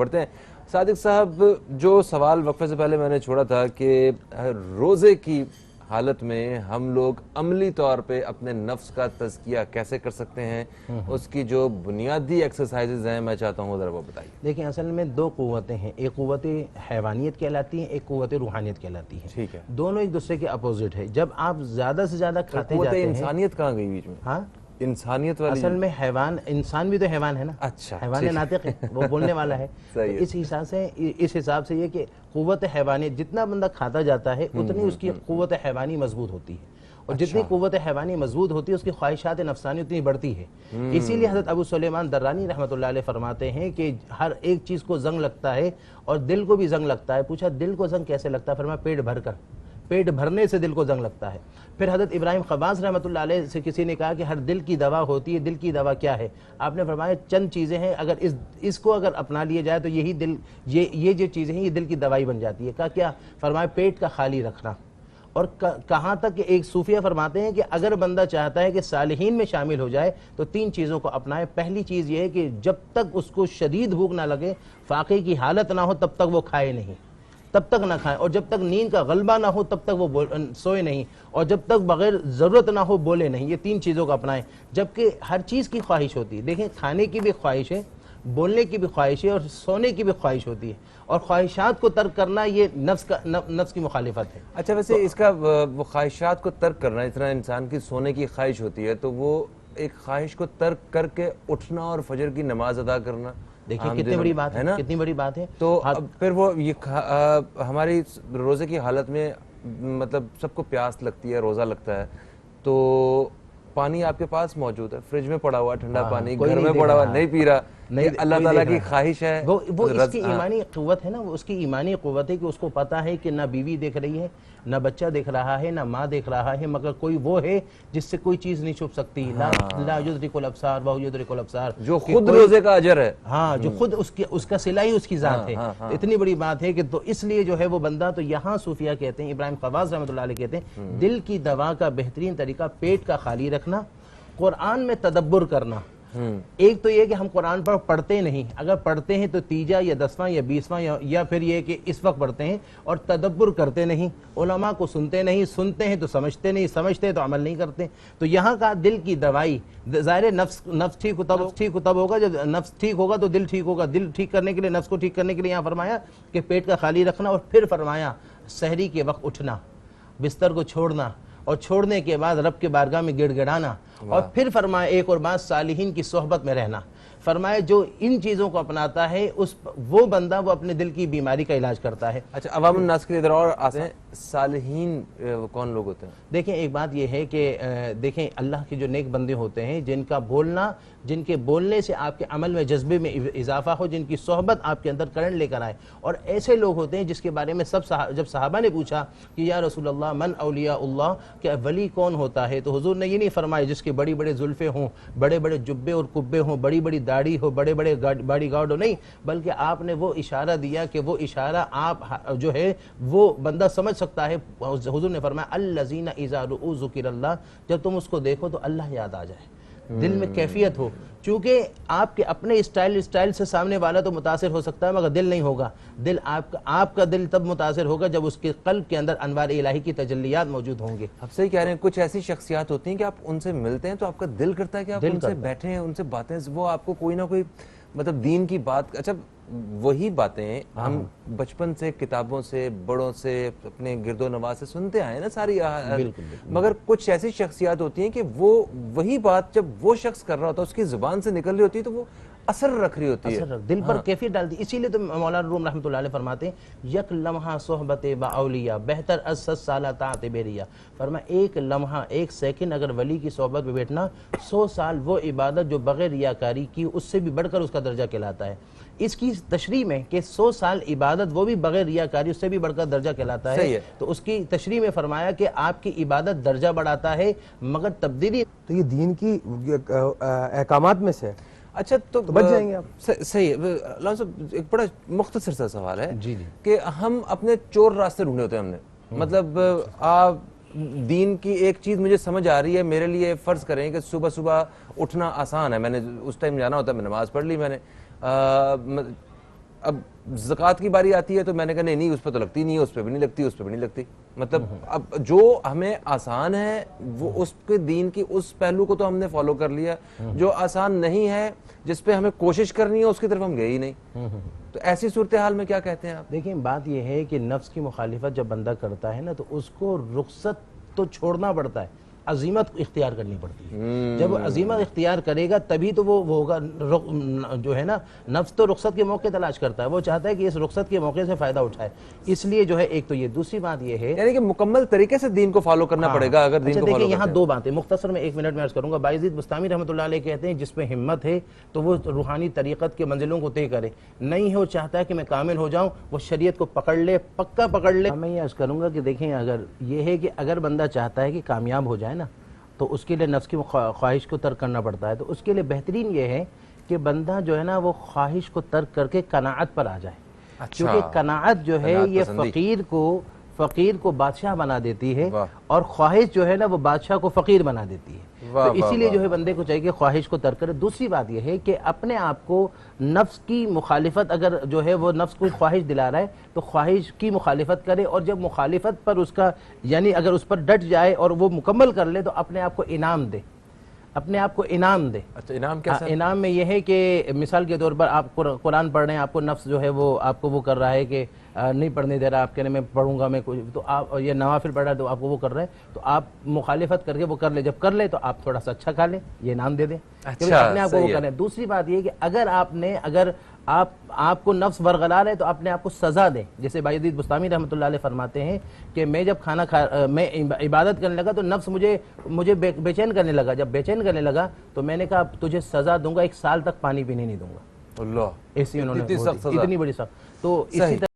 پڑھتے ہیں۔ صادق صاحب، جو سوال وقفے سے پہلے میں نے چھوڑا تھا کہ روزے کی حالت میں ہم لوگ عملی طور پہ اپنے نفس کا تزکیہ کیسے کر سکتے ہیں، اس کی جو بنیادی ایکسرسائزز ہیں میں چاہتا ہوں ذرا وہ بتائیے۔ دیکھیں اصل میں دو قوتیں ہیں، ایک قوت حیوانیت کہلاتی ہیں، ایک قوت روحانیت کہلاتی ہے۔ ٹھیک ہے، دونوں ایک دوسرے کے اپوزٹ ہے۔ جب آپ زیادہ سے زیادہ کھاتے قوت جاتے ہیں، انسانیت کہاں گئی بیچ میں؟ ہاں انسانیت والی اصل میں حیوان، انسان بھی تو حیوان ہے نا، اچھا حیوان ناطق ہے، وہ بولنے والا ہے۔ تو اس حساب سے یہ کہ قوت حیوانیت، جتنا بندہ کھاتا جاتا ہے اتنی اس کی قوت حیوانی مضبوط ہوتی ہے، اور جتنی قوت حیوانی مضبوط ہوتی ہے اس کی خواہشات نفسانی اتنی بڑھتی ہے۔ اسی لیے حضرت ابو سلیمان درانی رحمۃ اللہ علیہ فرماتے ہیں کہ ہر ایک چیز کو زنگ لگتا ہے اور دل کو بھی زنگ لگتا ہے۔ پوچھا دل کو زنگ کیسے لگتا ہے؟ فرمایا پیٹ بھر کر، پیٹ بھرنے سے دل کو زنگ لگتا ہے۔ پھر حضرت ابراہیم خواص رحمۃ اللہ علیہ سے کسی نے کہا کہ ہر دل کی دوا ہوتی ہے، دل کی دوا کیا ہے؟ آپ نے فرمایا چند چیزیں ہیں، اگر اس کو اگر اپنا لیا جائے تو یہی دل، یہ جو چیزیں ہیں یہ دل کی دوائی بن جاتی ہے۔ کہا کیا؟ فرمایا پیٹ کا خالی رکھنا۔ اور کہاں تک کہ ایک صوفیہ فرماتے ہیں کہ اگر بندہ چاہتا ہے کہ صالحین میں شامل ہو جائے تو تین چیزوں کو اپنائے۔ پہلی چیز یہ ہے کہ جب تک اس کو شدید بھوک نہ لگے، فاقے کی حالت نہ ہو، تب تک وہ کھائے نہیں، تب تک نہ کھائیں، اور جب تک نیند کا غلبہ نہ ہو تب تک وہ سوئے نہیں، اور جب تک بغیر ضرورت نہ ہو بولے نہیں۔ یہ تین چیزوں کو اپنائیں۔ جبکہ ہر چیز کی خواہش ہوتی ہے، دیکھیں کھانے کی بھی خواہش ہے، بولنے کی بھی خواہش ہے، اور سونے کی بھی خواہش ہوتی ہے، اور خواہشات کو ترک کرنا یہ نفس کی مخالفت ہے۔ اچھا، ویسے اس کا وہ خواہشات کو ترک کرنا، اس طرح انسان کی سونے کی خواہش ہوتی ہے تو وہ ایک خواہش کو ترک کر کے اٹھنا اور فجر کی نماز ادا کرنا، دیکھیں کتنی بڑی بات ہے، کتنی بڑی بات ہے۔ تو پھر وہ یہ ہماری روزے کی حالت میں مطلب سب کو پیاس لگتی ہے، روزہ لگتا ہے، تو پانی آپ کے پاس موجود ہے، فریج میں پڑا ہوا ٹھنڈا پانی، گھر میں پڑا ہوا، نہیں پی رہا، اللہ تعالیٰ کی خواہش ہے، وہ اس کی ایمانی قوت ہے نا، وہ اس کی ایمانی قوت ہے کہ اس کو پتا ہے کہ نہ بیوی دیکھ رہی ہے، نہ بچہ دیکھ رہا ہے، نہ ماں دیکھ رہا ہے، مگر کوئی وہ ہے جس سے کوئی چیز نہیں چھپ سکتی۔ لا یدرک الابصار وہو یدرک الابصار، جو خود روزے کا اجر ہے، ہاں جو خود اس کا صلہ ہی اس کی ذات ہے۔ اتنی بڑی بات ہے کہ تو اس لیے جو ہے وہ بندہ، تو یہاں صوفیہ کہتے ہیں، ابراہیم خواص رحمۃ اللہ علیہ کہتے ہیں دل کی دوا کا بہترین طریقہ پیٹ کا خالی رکھنا، قرآن میں تدبر کرنا۔ ایک تو یہ کہ ہم قرآن پر پڑھتے نہیں، اگر پڑھتے ہیں تو تیجا یا 10واں یا 20واں یا پھر یہ کہ اس وقت پڑھتے ہیں اور تدبر کرتے نہیں، علماء کو سنتے نہیں، سنتے ہیں تو سمجھتے نہیں، سمجھتے ہیں تو عمل نہیں کرتے۔ تو یہاں کا دل کی دوائی، ظاہر نفس ٹھیک تب ہوگا جب نفس ٹھیک ہوگا تو دل ٹھیک ہوگا۔ دل ٹھیک کرنے کے لیے، نفس کو ٹھیک کرنے کے لیے یہاں فرمایا کہ پیٹ کا خالی رکھنا، اور پھر فرمایا سحری کے وقت اٹھنا، بستر کو چھوڑنا، اور چھوڑنے کے بعد رب کے بارگاہ میں گڑ گڑانا، اور پھر فرمایا ایک اور بات، صالحین کی صحبت میں رہنا۔ فرمایا جو ان چیزوں کو اپناتا ہے وہ بندہ وہ اپنے دل کی بیماری کا علاج کرتا ہے۔ اچھا، عوام الناس کے ادھر اور آتے ہیں، صالحین کون لوگ ہوتے ہیں؟ دیکھیں ایک بات یہ ہے کہ دیکھیں اللہ کے جو نیک بندے ہوتے ہیں، جن کا بولنا، جن کے بولنے سے آپ کے عمل میں جذبے میں اضافہ ہو، جن کی صحبت آپ کے اندر کرنٹ لے کر آئے، اور ایسے لوگ ہوتے ہیں جس کے بارے میں جب صحابہ نے پوچھا کہ یا رسول اللہ من اولیاء اللہ، کہ ولی کون ہوتا ہے، تو حضور نے یہ نہیں فرمایا جس کے بڑی بڑے زلفیں ہوں، بڑے بڑے جبے اور کبے ہوں، بڑی بڑی داڑھی ہو، بڑے بڑے باڈی گارڈ ہو، نہیں، بلکہ آپ نے وہ اشارہ دیا کہ وہ اشارہ آپ جو ہے وہ بندہ سمجھ سکتا ہے۔ حضور نے فرمایا الذین اذا رؤوا ذکر اللہ، جب تم اس کو دیکھو تو اللہ یاد آ جائے، دل میں کیفیت ہو، چونکہ آپ کے اپنے اسٹائل سے سامنے والا تو متاثر ہو سکتا ہے مگر دل نہیں ہوگا۔ دل آپ کا دل تب متاثر ہوگا جب اس کے قلب کے اندر انوار الہی کی تجلیات موجود ہوں گے۔ آپ صحیح کہہ رہے ہیں، کچھ ایسی شخصیات ہوتی ہیں کہ آپ ان سے ملتے ہیں تو آپ کا دل کرتا ہے کہ آپ ان سے بیٹھیں، ان سے باتیں، وہ آپ کو کوئی نہ کوئی مطلب دین کی بات، اچھا وہی باتیں ہم بچپن سے کتابوں سے، بڑوں سے، اپنے گرد و نواح سے سنتے آئے نا ساری، مگر کچھ ایسی شخصیات ہوتی ہیں کہ وہ وہی بات جب وہ شخص کر رہا ہوتا ہے، اس کی زبان سے نکل رہی ہوتی ہے تو وہ اثر رکھ رہی ہوتی ہے، دل پر کیفیت ڈالتی ہے۔ اسی لیے تو مولانا روم رحمۃ اللہ علیہ فرماتے ہیں یک لمحہ صحبت با اولیاء بہتر از 100 سالہ طاعت بیریا۔ فرمایا ایک لمحہ، ایک سیکنڈ اگر ولی کی صحبت میں بیٹھنا، 100 سال وہ عبادت جو بغیر ریاکاری کی اس سے بھی بڑھ کر اس کا درجہ کہلاتا ہے۔ اس کی تشریح میں کہ 100 سال عبادت وہ بھی بغیر ریاکاری اس سے بھی بڑھ کر درجہ کہلاتا ہے، تو اس کی تشریح میں فرمایا کہ آپ کی عبادت درجہ بڑھاتا ہے مگر تبدیلی تو یہ دین کی احکامات میں سے۔ اچھا تو بچ جائیں گے آپ۔ صحیح ہے علامہ صاحب، ایک بڑا مختصر سا سوال ہے جی کہ ہم اپنے چور راستے ڈھونڈے ہوتے ہیں، ہم نے مطلب آپ دین کی ایک چیز مجھے سمجھ آ رہی ہے، میرے لیے فرض کریں کہ صبح صبح اٹھنا آسان ہے، میں نے اس ٹائم جانا ہوتا ہے، میں نماز پڑھ لی، میں نے اب زکوٰۃ کی باری آتی ہے تو میں نے کہا نہیں اس پہ تو لگتی نہیں ہے, اس پہ بھی نہیں لگتی, اس پہ بھی نہیں لگتی. مطلب اب جو ہمیں آسان ہے وہ اس کے دین کی اس پہلو کو تو ہم نے فالو کر لیا, جو آسان نہیں ہے جس پہ ہمیں کوشش کرنی ہے اس کی طرف ہم گئے ہی نہیں. تو ایسی صورتحال میں کیا کہتے ہیں آپ؟ دیکھیں بات یہ ہے کہ نفس کی مخالفت جب بندہ کرتا ہے نا تو اس کو رخصت تو چھوڑنا پڑتا ہے, عزیمت اختیار کرنی پڑتی ہے. جب عزیمت اختیار کرے گا تبھی تو وہ ہوگا. جو ہے نا نفس تو رخصت کے موقع تلاش کرتا ہے, وہ چاہتا ہے کہ اس رخصت کے موقع سے فائدہ اٹھائے, اس لیے جو ہے ایک تو یہ. دوسری بات یہ ہے یعنی کہ مکمل طریقے سے دین کو فالو کرنا پڑے گا. اگر دین کو دیکھیں یہاں دو باتیں مختصر میں 1 منٹ میں عرض کروں گا. بایزید بستامی رحمۃ اللہ علیہ کہتے ہیں جس پہ ہمت ہے تو وہ روحانی طریقت کے منزلوں کو طے کرے, نہیں ہو چاہتا ہے کہ میں کامل ہو جاؤں وہ شریعت کو پکڑ لے, پکا پکڑ لے. میں یہ عرض کروں گا کہ دیکھیں اگر یہ ہے کہ اگر بندہ چاہتا ہے کہ کامیاب ہو جائے نا تو اس کے لیے نفس کی خواہش کو ترک کرنا پڑتا ہے. تو اس کے لیے بہترین یہ ہے کہ بندہ جو ہے نا وہ خواہش کو ترک کر کے قناعت پر آ جائے. کیونکہ قناعت جو ہے یہ فقیر کو بادشاہ بنا دیتی ہے, اور خواہش جو ہے نا وہ بادشاہ کو فقیر بنا دیتی ہے. تو اسی لیے جو ہے بندے کو چاہیے کہ خواہش کو ترک کرے. دوسری بات یہ ہے کہ اپنے آپ کو نفس کی مخالفت, اگر جو ہے وہ نفس کو خواہش دلا رہا ہے تو خواہش کی مخالفت کرے, اور جب مخالفت پر اس کا یعنی اگر اس پر ڈٹ جائے اور وہ مکمل کر لے تو اپنے آپ کو انعام دے, اپنے آپ کو انعام دے. اچھا انعام کیسا؟ انعام میں یہ ہے کہ مثال کے طور پر آپ قرآن پڑھ رہے ہیں, آپ کو نفس جو ہے وہ آپ کو وہ کر رہا ہے کہ نہیں پڑھنے دے رہا, آپ کہنے میں پڑھوں گا میں کچھ, تو آپ یہ نوافل پڑھ رہا ہے تو آپ کو وہ کر رہے ہیں, تو آپ مخالفت کر کے وہ کر لیں. جب کر لیں تو آپ تھوڑا سا اچھا کھا لیں, یہ انعام دے دیں, اپنے آپ کو وہ کر لیں. دوسری بات یہ کہ اگر آپ کو نفس ورغلا ہے تو اپنے آپ کو سزا دیں. جیسے بایزید بستامی رحمۃ اللہ علیہ فرماتے ہیں کہ میں جب میں عبادت کرنے لگا تو نفس مجھے بے چین کرنے لگا. جب بے چین کرنے لگا تو میں نے کہا تجھے سزا دوں گا, 1 سال تک پانی پینے نہیں دوں گا. اللہ, ایسی انہوں نے اتنی بڑی سخت. تو اسی طرح